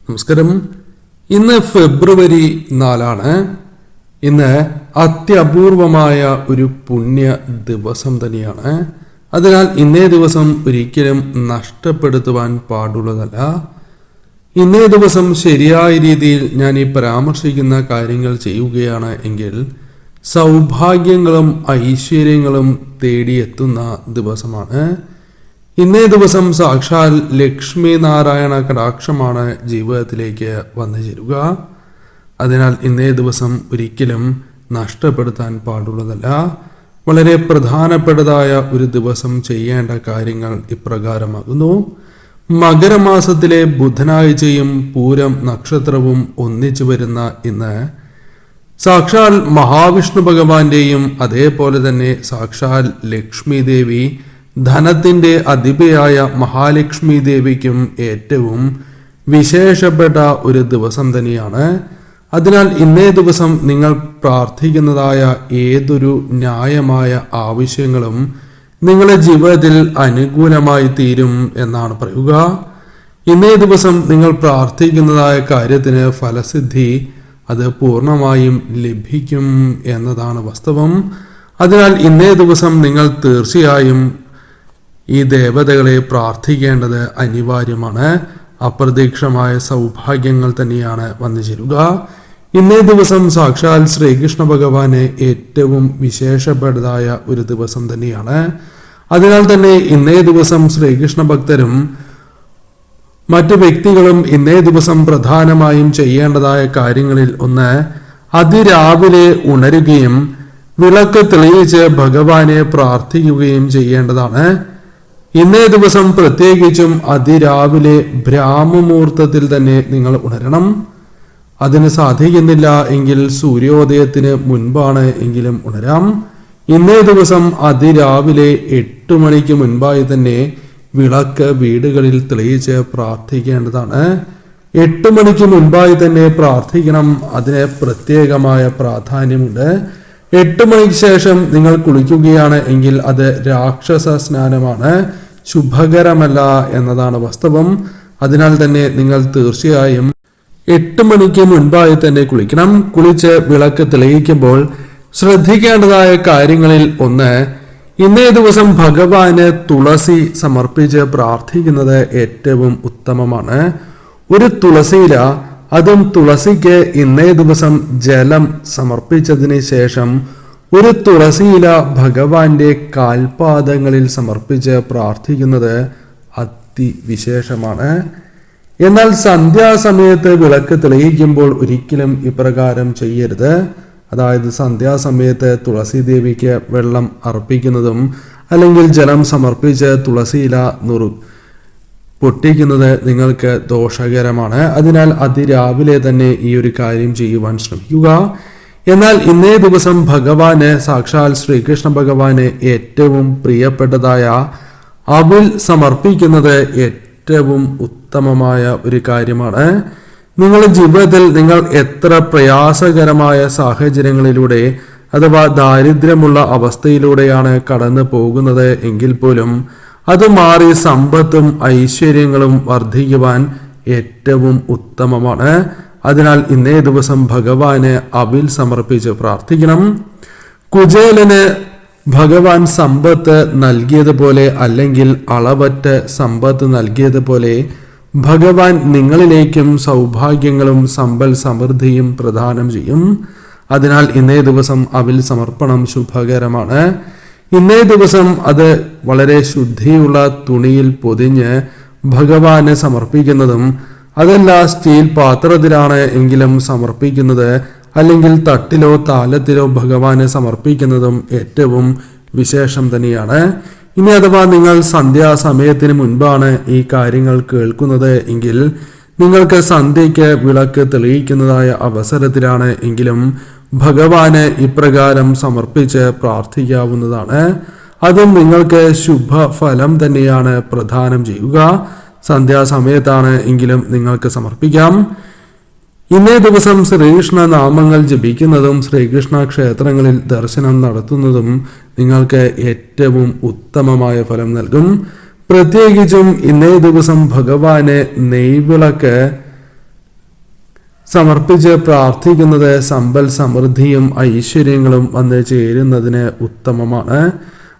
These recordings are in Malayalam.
നമസ്കാരം. ഇന്ന് ഫെബ്രുവരി 4. ഇന്ന് അത്യപൂർവമായ ഒരു പുണ്യ ദിവസം തന്നെയാണ്. അതിനാൽ ഇന്നേ ദിവസം ഒരിക്കലും നഷ്ടപ്പെടുത്തുവാൻ പാടുള്ളതല്ല. ഇന്നേ ദിവസം ശരിയായ രീതിയിൽ ഞാൻ ഈ പരാമർശിക്കുന്ന കാര്യങ്ങൾ ചെയ്യുകയാണ് എങ്കിൽ സൗഭാഗ്യങ്ങളും ഐശ്വര്യങ്ങളും തേടിയെത്തുന്ന ദിവസമാണ്. ഇന്നേ ദിവസം സാക്ഷാൽ ലക്ഷ്മി നാരായണ കടാക്ഷമാണ് ജീവിതത്തിലേക്ക് വന്നു ചേരുക. അതിനാൽ ഇന്നേ ദിവസം ഒരിക്കലും നഷ്ടപ്പെടുത്താൻ പാടുള്ളതല്ല. വളരെ പ്രധാനപ്പെട്ടതായ ഒരു ദിവസം ചെയ്യേണ്ട കാര്യങ്ങൾ ഇപ്രകാരമാകുന്നു. മകരമാസത്തിലെ ബുധനാഴ്ചയും പൂരം നക്ഷത്രവും ഒന്നിച്ചു വരുന്ന ഇന്ന് സാക്ഷാൽ മഹാവിഷ്ണു ഭഗവാന്റെയും അതേപോലെ തന്നെ സാക്ഷാൽ ലക്ഷ്മി ദേവി ധനത്തിൻ്റെ അധിപയായ മഹാലക്ഷ്മി ദേവിക്കും ഏറ്റവും വിശേഷപ്പെട്ട ഒരു ദിവസം തന്നെയാണ്. അതിനാൽ ഇന്നേ ദിവസം നിങ്ങൾ പ്രാർത്ഥിക്കുന്നതായ ഏതൊരു ന്യായമായ ആവശ്യങ്ങളും നിങ്ങളുടെ ജീവിതത്തിൽ അനുകൂലമായി തീരും എന്നാണ് പറയുക. ഇന്നേ ദിവസം നിങ്ങൾ പ്രാർത്ഥിക്കുന്നതായ കാര്യത്തിന് ഫലസിദ്ധി അത് പൂർണ്ണമായും ലഭിക്കും എന്നതാണ് വാസ്തവം. അതിനാൽ ഇന്നേ ദിവസം നിങ്ങൾ തീർച്ചയായും ഈ ദേവതകളെ പ്രാർത്ഥിക്കേണ്ടത് അനിവാര്യമാണ്. അപ്രതീക്ഷിതമായ സൗഭാഗ്യങ്ങൾ തന്നെയാണ് വന്നു ചേരുക. ഇന്നേ ദിവസം സാക്ഷാൽ ശ്രീകൃഷ്ണ ഭഗവാന് ഏറ്റവും വിശേഷപ്പെട്ടതായ ഒരു ദിവസം തന്നെയാണ്. അതിനാൽ തന്നെ ഇന്നേ ദിവസം ശ്രീകൃഷ്ണ ഭക്തരും മറ്റു വ്യക്തികളും ഇന്നേ ദിവസം പ്രധാനമായും ചെയ്യേണ്ടതായ കാര്യങ്ങളിൽ ഒന്ന് അതിരാവിലെ ഉണരുകയും വിളക്ക് തെളിയിച്ച് ഭഗവാനെ പ്രാർത്ഥിക്കുകയും ചെയ്യേണ്ടതാണ്. ഇന്നേ ദിവസം പ്രത്യേകിച്ചും അതിരാവിലെ ബ്രാഹ്മമുഹൂർത്തത്തിൽ തന്നെ നിങ്ങൾ ഉണരണം. അതിന് സാധിക്കുന്നില്ല എങ്കിൽ സൂര്യോദയത്തിന് മുൻപാണ് എങ്കിലും ഉണരാം. ഇന്നേ ദിവസം അതിരാവിലെ 8 മണിക്ക് മുൻപായി തന്നെ വിളക്ക് വീടുകളിൽ തെളിയിച്ച് പ്രാർത്ഥിക്കേണ്ടതാണ്. 8 മണിക്ക് മുൻപായി തന്നെ പ്രാർത്ഥിക്കണം. അതിന് പ്രത്യേകമായ പ്രാധാന്യമുണ്ട്. 8 മണിക്ക് ശേഷം നിങ്ങൾ കുളിക്കുകയാണ് എങ്കിൽ അത് രാക്ഷസ സ്നാനമാണ്, ശുഭകരമല്ല എന്നതാണ് വാസ്തവം. അതിനാൽ തന്നെ നിങ്ങൾ തീർച്ചയായും 8 മണിക്ക് മുൻപായി തന്നെ കുളിക്കണം. കുളിച്ച് വിളക്ക് തെളിയിക്കുമ്പോൾ ശ്രദ്ധിക്കേണ്ടതായ കാര്യങ്ങളിൽ ഒന്ന്, ഇന്നേ ദിവസം ഭഗവാന് തുളസി സമർപ്പിച്ച് പ്രാർത്ഥിക്കുന്നത് ഏറ്റവും ഉത്തമമാണ്. ഒരു തുളസിയില, അതും തുളസിക്ക് ഇന്നേ ദിവസം ജലം സമർപ്പിച്ചതിന് ശേഷം ഒരു തുളസിയില ഭഗവാന്റെ കാൽപാദങ്ങളിൽ സമർപ്പിച്ച് പ്രാർത്ഥിക്കുന്നത് അതിവിശേഷമാണ്. എന്നാൽ സന്ധ്യാസമയത്ത് വിളക്ക് തെളിയിക്കുമ്പോൾ ഒരിക്കലും ഇപ്രകാരം ചെയ്യരുത്. അതായത് സന്ധ്യാസമയത്ത് തുളസി ദേവിക്ക് വെള്ളം അർപ്പിക്കുന്നതും അല്ലെങ്കിൽ ജലം സമർപ്പിച്ച് തുളസിയില പൊട്ടിക്കുന്നത് നിങ്ങൾക്ക് ദോഷകരമാണ്. അതിനാൽ അതിരാവിലെ തന്നെ ഈ ഒരു കാര്യം ചെയ്യുവാൻ ശ്രമിക്കുക. എന്നാൽ ഇന്നേ ദിവസം ഭഗവാന് സാക്ഷാൽ ശ്രീകൃഷ്ണ ഭഗവാന് ഏറ്റവും പ്രിയപ്പെട്ടതായ അവിൽ സമർപ്പിക്കുന്നത് ഏറ്റവും ഉത്തമമായ ഒരു കാര്യമാണ്. നിങ്ങളുടെ ജീവിതത്തിൽ നിങ്ങൾ എത്ര പ്രയാസകരമായ സാഹചര്യങ്ങളിലൂടെ അഥവാ ദാരിദ്ര്യമുള്ള അവസ്ഥയിലൂടെയാണ് കടന്നു പോകുന്നത് എങ്കിൽ പോലും അത് മാറി സമ്പത്തും ഐശ്വര്യങ്ങളും വർദ്ധിക്കുവാൻ ഏറ്റവും ഉത്തമമാണ്. അതിനാൽ ഇന്നേ ദിവസം ഭഗവാന് അവിൽ സമർപ്പിച്ച് പ്രാർത്ഥിക്കണം. കുചേലന് ഭഗവാൻ സമ്പത്ത് നൽകിയതുപോലെ അല്ലെങ്കിൽ അളവറ്റ സമ്പത്ത് നൽകിയതുപോലെ ഭഗവാൻ നിങ്ങളിലേക്കും സൗഭാഗ്യങ്ങളും സമ്പൽ സമൃദ്ധിയും പ്രദാനം ചെയ്യും. അതിനാൽ ഇന്നേ ദിവസം അവിൽ സമർപ്പണം ശുഭകരമാണ്. ഇന്നേ ദിവസം അത് വളരെ ശുദ്ധിയുള്ള തുണിയിൽ പൊതിഞ്ഞ് ഭഗവാന് സമർപ്പിക്കുന്നതും, അതല്ല സ്റ്റീൽ പാത്രത്തിലാണ് എങ്കിലും സമർപ്പിക്കുന്നത് അല്ലെങ്കിൽ തട്ടിലോ താലത്തിലോ ഭഗവാന് സമർപ്പിക്കുന്നതും ഏറ്റവും വിശേഷം തന്നെയാണ്. ഇനി അഥവാ നിങ്ങൾ സന്ധ്യാസമയത്തിന് മുൻപാണ് ഈ കാര്യങ്ങൾ കേൾക്കുന്നത് എങ്കിൽ നിങ്ങൾക്ക് സന്ധ്യയ്ക്ക് വിളക്ക് തെളിയിക്കുന്നതായ അവസരത്തിലാണ് എങ്കിലും ഭഗവാന് ഇപ്രകാരം സമർപ്പിച്ച് പ്രാർത്ഥിക്കാവുന്നതാണ്. അതും നിങ്ങൾക്ക് ശുഭഫലം തന്നെയാണ് പ്രദാനം ചെയ്യുക. സന്ധ്യാസമയത്താണ് എങ്കിലും നിങ്ങൾക്ക് സമർപ്പിക്കാം. ഇന്നേ ദിവസം ശ്രീകൃഷ്ണ നാമങ്ങൾ ജപിക്കുന്നതും ശ്രീകൃഷ്ണ ക്ഷേത്രങ്ങളിൽ ദർശനം നടത്തുന്നതും നിങ്ങൾക്ക് ഏറ്റവും ഉത്തമമായ ഫലം നൽകും. പ്രത്യേകിച്ചും ഇന്നേ ദിവസം ഭഗവാന് നെയ്വിളക്ക് സമർപ്പിച്ച് പ്രാർത്ഥിക്കുന്നത് സമ്പൽ സമൃദ്ധിയും ഐശ്വര്യങ്ങളും വന്ന് ചേരുന്നതിന് ഉത്തമമാണ്.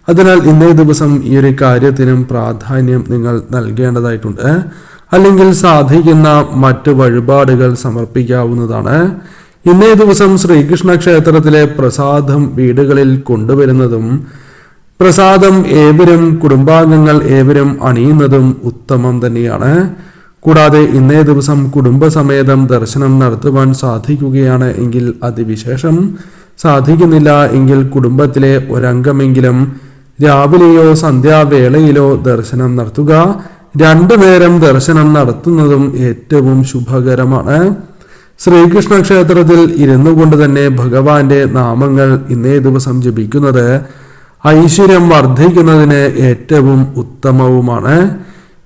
അതിനാൽ ഇന്നേ ദിവസം ഈ ഒരു കാര്യത്തിനും പ്രാധാന്യം നിങ്ങൾ നൽകേണ്ടതായിട്ടുണ്ട്. അല്ലെങ്കിൽ സാധിക്കുന്ന മറ്റു വഴിപാടുകൾ സമർപ്പിക്കാവുന്നതാണ്. ഇന്നേ ദിവസം ശ്രീകൃഷ്ണ ക്ഷേത്രത്തിലെ പ്രസാദം വീടുകളിൽ കൊണ്ടുവരുന്നതും പ്രസാദം കുടുംബാംഗങ്ങൾ ഏവരും അണിയുന്നതും ഉത്തമം തന്നെയാണ്. കൂടാതെ ഇന്നേ ദിവസം കുടുംബസമേതം ദർശനം നടത്തുവാൻ സാധിക്കുകയാണ് എങ്കിൽ അതിവിശേഷം. സാധിക്കുന്നില്ല എങ്കിൽ കുടുംബത്തിലെ ഒരംഗമെങ്കിലും രാവിലെയോ സന്ധ്യാവേളയിലോ ദർശനം നടത്തുക. 2 നേരം ദർശനം നടത്തുന്നതും ഏറ്റവും ശുഭകരമാണ്. ശ്രീകൃഷ്ണ ക്ഷേത്രത്തിൽ ഇരുന്നു കൊണ്ട് തന്നെ ഭഗവാന്റെ നാമങ്ങൾ ഇന്നേ ദിവസം ജപിക്കുന്നത് ഐശ്വര്യം വർദ്ധിക്കുന്നതിന് ഏറ്റവും ഉത്തമവുമാണ്.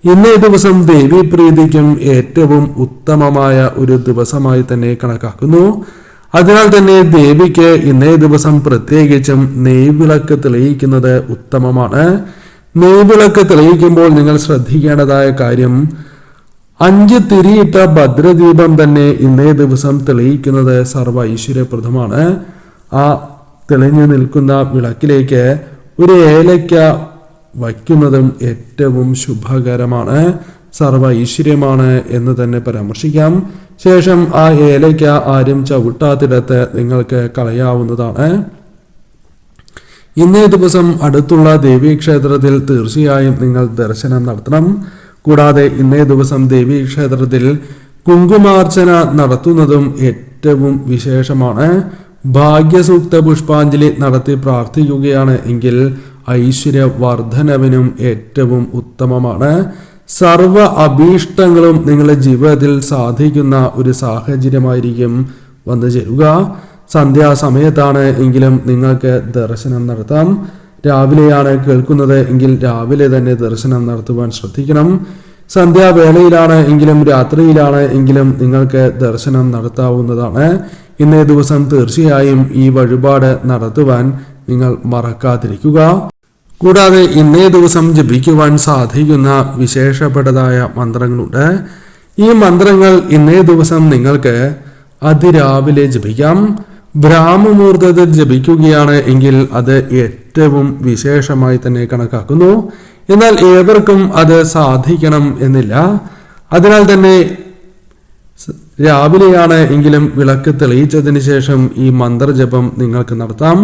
ഇന്നേ ദിവസം ദേവീപ്രീതിക്കും ഏറ്റവും ഉത്തമമായ ഒരു ദിവസമായി തന്നെ കണക്കാക്കുന്നു. അതിനാൽ തന്നെ ദേവിക്ക് ഇന്നേ ദിവസം പ്രത്യേകിച്ചും നെയ്വിളക്ക് തെളിയിക്കുന്നത് ഉത്തമമാണ്. നെയ്വിളക്ക് തെളിയിക്കുമ്പോൾ നിങ്ങൾ ശ്രദ്ധിക്കേണ്ടതായ കാര്യം 5 തിരിയിട്ട ഭദ്രദീപം തന്നെ ഇന്നേ ദിവസം തെളിയിക്കുന്നത് സർവ്വ ഐശ്വര്യപ്രദമാണ്. ആ തെളിഞ്ഞു നിൽക്കുന്ന വിളക്കിലേക്ക് ഒരു ഏലയ്ക്ക വയ്ക്കുന്നതും ഏറ്റവും ശുഭകരമാണ്, സർവ്വ ഐശ്വര്യമാണ് എന്ന് തന്നെ പരാമർശിക്കാം. ശേഷം ആ ഏലയ്ക്ക ആരും ചവിട്ടാത്തിടത്ത് നിങ്ങൾക്ക് കളയാവുന്നതാണ്. ഇന്നേ ദിവസം അടുത്തുള്ള ദേവീക്ഷേത്രത്തിൽ തീർച്ചയായും നിങ്ങൾ ദർശനം നടത്തണം. കൂടാതെ ഇന്നേ ദിവസം ദേവീക്ഷേത്രത്തിൽ കുങ്കുമാർച്ചന നടത്തുന്നതും ഏറ്റവും വിശേഷമാണ്. ഭാഗ്യസൂക്ത പുഷ്പാഞ്ജലി നടത്തി പ്രാർത്ഥിക്കുകയാണ് എങ്കിൽ ഐശ്വര്യവർദ്ധനവിനും ഏറ്റവും ഉത്തമമാണ്. സർവ അഭീഷ്ടങ്ങളും നിങ്ങളുടെ ജീവിതത്തിൽ സാധിക്കുന്ന ഒരു സാഹചര്യമായിരിക്കും വന്നു ചേരുക. സന്ധ്യാസമയത്താണ് എങ്കിലും നിങ്ങൾക്ക് ദർശനം നടത്താം. രാവിലെയാണ് കേൾക്കുന്നത് എങ്കിൽ രാവിലെ തന്നെ ദർശനം നടത്തുവാൻ ശ്രദ്ധിക്കണം. സന്ധ്യാവേളയിലാണ് എങ്കിലും രാത്രിയിലാണ് എങ്കിലും നിങ്ങൾക്ക് ദർശനം നടത്താവുന്നതാണ്. ഇന്നേ ദിവസം തീർച്ചയായും ഈ വഴിപാട് നടത്തുവാൻ നിങ്ങൾ മറക്കാതിരിക്കുക. കൂടാതെ ഇന്നേ ദിവസം ജപിക്കുവാൻ സാധിക്കുന്ന വിശേഷപ്പെട്ടതായ മന്ത്രങ്ങളുണ്ട്. ഈ മന്ത്രങ്ങൾ ഇന്നേ ദിവസം നിങ്ങൾക്ക് അതിരാവിലെ ജപിക്കാം. ബ്രാഹ്മമുഹൂർത്തത്തിൽ ജപിക്കുകയാണ് എങ്കിൽ അത് ഏറ്റവും വിശേഷമായി തന്നെ കണക്കാക്കുന്നു. എന്നാൽ ഏവർക്കും അത് സാധിക്കണം എന്നില്ല. അതിനാൽ തന്നെ രാവിലെയാണ് എങ്കിലും വിളക്ക് തെളിയിച്ചതിന് ശേഷം ഈ മന്ത്രജപം നിങ്ങൾക്ക് നടത്താം.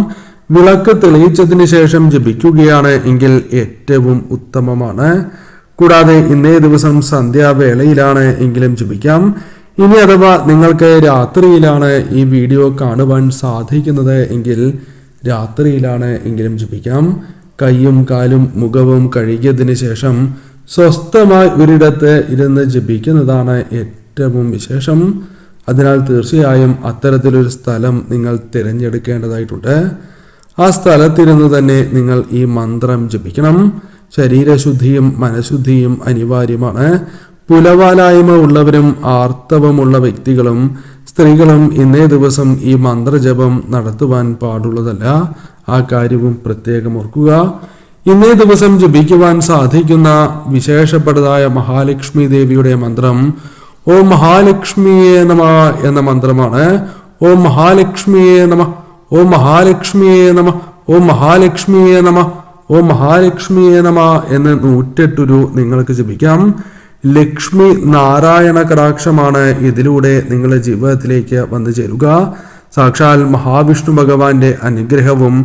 വിളക്ക് തെളിയിച്ചതിന് ശേഷം ജപിക്കുകയാണ് എങ്കിൽ ഏറ്റവും ഉത്തമമാണ്. കൂടാതെ ഇന്നേ ദിവസം സന്ധ്യാവേളയിലാണ് എങ്കിലും ജപിക്കാം. ഇനി അഥവാ നിങ്ങൾക്ക് രാത്രിയിലാണ് ഈ വീഡിയോ കാണുവാൻ സാധിക്കുന്നത് എങ്കിൽ രാത്രിയിലാണ് എങ്കിലും ജപിക്കാം. കൈയും കാലും മുഖവും കഴുകിയതിന് ശേഷം സ്വസ്ഥമായി ഒരിടത്ത് ഇരുന്ന് ജപിക്കുന്നതാണ് ഏറ്റവും വിശേഷം. അതിനാൽ തീർച്ചയായും അത്തരത്തിലൊരു സ്ഥലം നിങ്ങൾ തിരഞ്ഞെടുക്കേണ്ടതായിട്ടുണ്ട്. ആ സ്ഥലത്തിരുന്ന് തന്നെ നിങ്ങൾ ഈ മന്ത്രം ജപിക്കണം. ശരീരശുദ്ധിയും മനഃശുദ്ധിയും അനിവാര്യമാണ്. പുലവാലായ്മ ഉള്ളവരും ആർത്തവമുള്ള വ്യക്തികളും സ്ത്രീകളും ഇന്നേ ദിവസം ഈ മന്ത്രജപം നടത്തുവാൻ പാടുള്ളതല്ല. ആ കാര്യവും പ്രത്യേകം ഓർക്കുക. ഇന്നേ ദിവസം ജപിക്കുവാൻ സാധിക്കുന്ന വിശേഷപ്പെട്ടതായ മഹാലക്ഷ്മി ദേവിയുടെ മന്ത്രം ഓം മഹാലക്ഷ്മിയേ നമ എന്ന മന്ത്രമാണ്. ഓം മഹാലക്ഷ്മിയേ നമ, ഓം മഹാലക്ഷ്മിയേ നമ, ഓം മഹാലക്ഷ്മിയേ നമ, ഓം മഹാലക്ഷ്മിയേ നമ എന്ന് 108 നിങ്ങൾക്ക് ജപിക്കാം. ലക്ഷ്മി നാരായണ കടാക്ഷമാണ് ഇതിലൂടെ നിങ്ങളുടെ ജീവിതത്തിലേക്ക് വന്നു ചേരുക. സാക്ഷാൽ മഹാവിഷ്ണു ഭഗവാന്റെ അനുഗ്രഹവും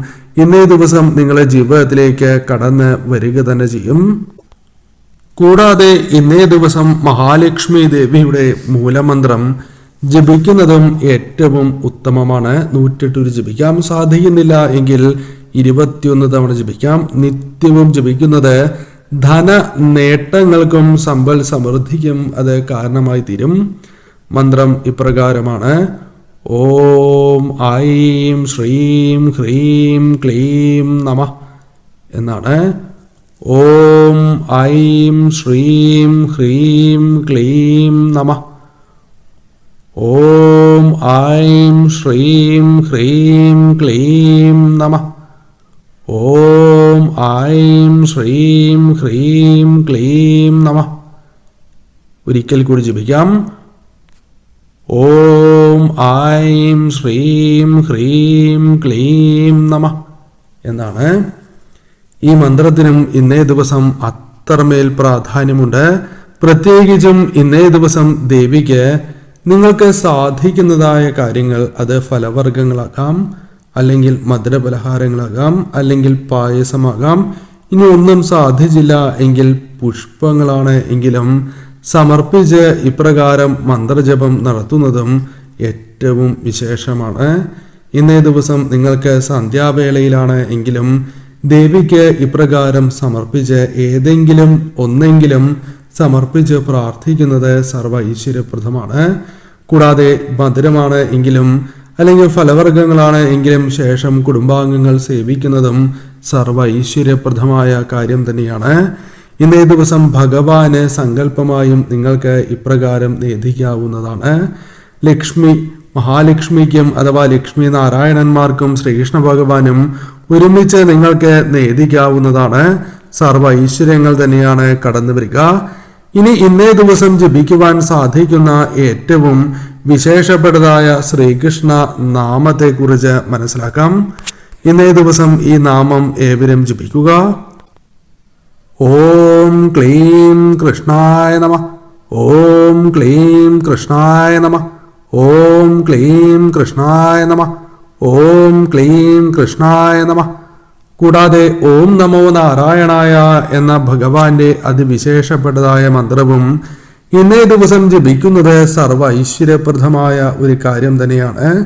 ഇന്നേ ദിവസം നിങ്ങളുടെ ജീവിതത്തിലേക്ക് കടന്ന് വരിക തന്നെ ചെയ്യും. കൂടാതെ ഇന്നേ ദിവസം മഹാലക്ഷ്മി ദേവിയുടെ മൂലമന്ത്രം ജപിക്കുന്നതും ഏറ്റവും ഉത്തമമാണ്. 108 ജപിക്കാം. സാധിക്കുന്നില്ല എങ്കിൽ 21 തവണ ജപിക്കാം. നിത്യവും ജപിക്കുന്നത് ധന നേട്ടങ്ങൾക്കും സമ്പൽ സമൃദ്ധിക്കും അത് കാരണമായി തീരും. മന്ത്രം ഇപ്രകാരമാണ്: ഓം ഐം ശ്രീം ഹ്രീം ക്ലീം നമഃ എന്നാണ്. ഓം ഐം ശ്രീം ഹ്രീം ക്ലീം നമഃ. ഓം ഐം ശ്രീം ഹ്രീം ക്ലീം നമഃ. ഓം ഐം ശ്രീം ഹ്രീം ക്ലീം നമഃ. ഒരിക്കൽ കൂടി ജപിക്കാം. ഓം ഐം ശ്രീം ഹ്രീം ക്ലീം നമഃ എന്നാണ്. ഈ മന്ത്രത്തിനും ഇന്നേ ദിവസം അത്രമേൽ പ്രാധാന്യമുണ്ട്. പ്രത്യേകിച്ചും ഇന്നേ ദിവസം ദേവിക്ക് നിങ്ങൾക്ക് സാധിക്കുന്നതായ കാര്യങ്ങൾ, അത് ഫലവർഗ്ഗങ്ങളാകാം, അല്ലെങ്കിൽ മധുരപലഹാരങ്ങളാകാം, അല്ലെങ്കിൽ പായസമാകാം. ഇനി ഒന്നും സാധിച്ചില്ല എങ്കിൽ പുഷ്പങ്ങളാണ് എങ്കിലും സമർപ്പിച്ച് ഇപ്രകാരം മന്ത്രജപം നടത്തുന്നതും ഏറ്റവും വിശേഷമാണ്. ഇന്നേ ദിവസം നിങ്ങൾക്ക് സന്ധ്യാവേളയിലാണ് എങ്കിലും ദേവിക്ക് ഇപ്രകാരം സമർപ്പിച്ച് ഏതെങ്കിലും ഒന്നെങ്കിലും സമർപ്പിച്ച് പ്രാർത്ഥിക്കുന്നത് സർവ്വ ഐശ്വര്യപ്രദമാണ്. കൂടാതെ മധുരമാണ് എങ്കിലും അല്ലെങ്കിൽ ഫലവർഗ്ഗങ്ങളാണ് എങ്കിലും ശേഷം കുടുംബാംഗങ്ങൾ സേവിക്കുന്നതും സർവ്വ ഐശ്വര്യപ്രദമായ കാര്യം തന്നെയാണ്. ഇന്നേ ദിവസം ഭഗവാന് സങ്കല്പമായും നിങ്ങൾക്ക് ഇപ്രകാരം നേദിക്കാവുന്നതാണ്. ലക്ഷ്മി മഹാലക്ഷ്മിക്കും അഥവാ ലക്ഷ്മി നാരായണന്മാർക്കും ശ്രീകൃഷ്ണ ഭഗവാനും ഒരുമിച്ച് നിങ്ങൾക്ക് നേദിക്കാവുന്നതാണ്. സർവ്വ ഐശ്വര്യങ്ങൾ തന്നെയാണ് കടന്നു വരിക. ഇനി ഇന്നേ ദിവസം ജപിക്കുവാൻ സാധിക്കുന്ന ഏറ്റവും വിശേഷപ്പെട്ടതായ ശ്രീകൃഷ്ണ നാമത്തെക്കുറിച്ച് മനസ്സിലാക്കാം. ഇന്നേ ദിവസം ഈ നാമം ഏവരും ജപിക്കുക. ഓം ക്ലീം കൃഷ്ണായ നമഃ. ഓം ക്ലീം കൃഷ്ണായ നമഃ. ഓം ക്ലീം കൃഷ്ണായ നമഃ. ഓം ക്ലീം കൃഷ്ണായ നമഃ. കൂടാതെ ഓം നമോ നാരായണായ എന്ന ഭഗവാന്റെ അതിവിശേഷപ്പെട്ടതായ മന്ത്രവും ഇന്നേ ദിവസം ജപിക്കുന്നത് സർവ്വ ഐശ്വര്യപ്രദമായ ഒരു കാര്യം തന്നെയാണ്.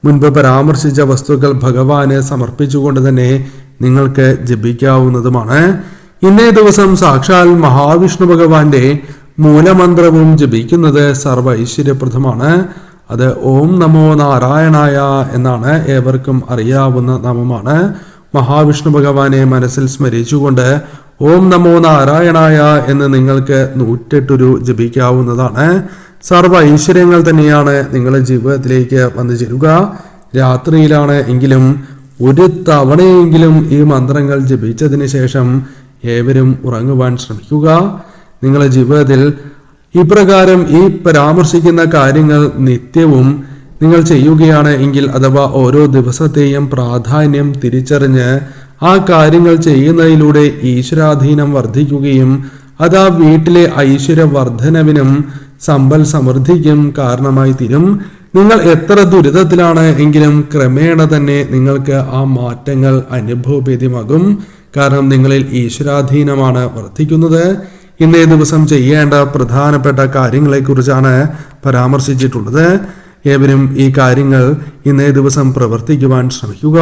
മുൻപ് പരാമർശിച്ച വസ്തുക്കൾ ഭഗവാന് സമർപ്പിച്ചുകൊണ്ട് തന്നെ നിങ്ങൾക്ക് ജപിക്കാവുന്നതുമാണ്. ഇന്നേ ദിവസം സാക്ഷാൽ മഹാവിഷ്ണു ഭഗവാന്റെ മൂലമന്ത്രവും ജപിക്കുന്നത് സർവ്വ ഐശ്വര്യപ്രദമാണ്. അത് ഓം നമോ നാരായണായ എന്നാണ്. ഏവർക്കും അറിയാവുന്ന നാമമാണ്. മഹാവിഷ്ണു ഭഗവാനെ മനസ്സിൽ സ്മരിച്ചുകൊണ്ട് ഓം നമോ നാരായണായ എന്ന് നിങ്ങൾക്ക് 108 ജപിക്കാവുന്നതാണ്. സർവ്വ ഐശ്വര്യങ്ങൾ തന്നെയാണ് നിങ്ങളുടെ ജീവിതത്തിലേക്ക് വന്നു ചേരുക. രാത്രിയിലാണ് എങ്കിലും ഒരു തവണയെങ്കിലും ഈ മന്ത്രങ്ങൾ ജപിച്ചതിന് ശേഷം ഏവരും ഉറങ്ങുവാൻ ശ്രമിക്കുക. നിങ്ങളുടെ ജീവിതത്തിൽ ഇപ്രകാരം ഈ പരാമർശിക്കുന്ന കാര്യങ്ങൾ നിത്യവും നിങ്ങൾ ചെയ്യുകയാണ് എങ്കിൽ, അഥവാ ഓരോ ദിവസത്തെയും പ്രാധാന്യം തിരിച്ചറിഞ്ഞ് ആ കാര്യങ്ങൾ ചെയ്യുന്നതിലൂടെ ഈശ്വരാധീനം വർദ്ധിക്കുകയും അത് ആ വീട്ടിലെ ഐശ്വര്യവർദ്ധനവിനും സമ്പൽ സമൃദ്ധിക്കും കാരണമായി തീരും. നിങ്ങൾ എത്ര ദുരിതത്തിലാണ് എങ്കിലും ക്രമേണ തന്നെ നിങ്ങൾക്ക് ആ മാറ്റങ്ങൾ അനുഭവവേദ്യമാകും. കാരണം നിങ്ങളിൽ ഈശ്വരാധീനമാണ് വർദ്ധിക്കുന്നത്. ഇന്നേ ദിവസം ചെയ്യേണ്ട പ്രധാനപ്പെട്ട കാര്യങ്ങളെക്കുറിച്ചാണ് പരാമർശിച്ചിട്ടുള്ളത്. ഏവരും ഈ കാര്യങ്ങൾ ഇന്നേ ദിവസം പ്രവർത്തിക്കുവാൻ ശ്രമിക്കുക.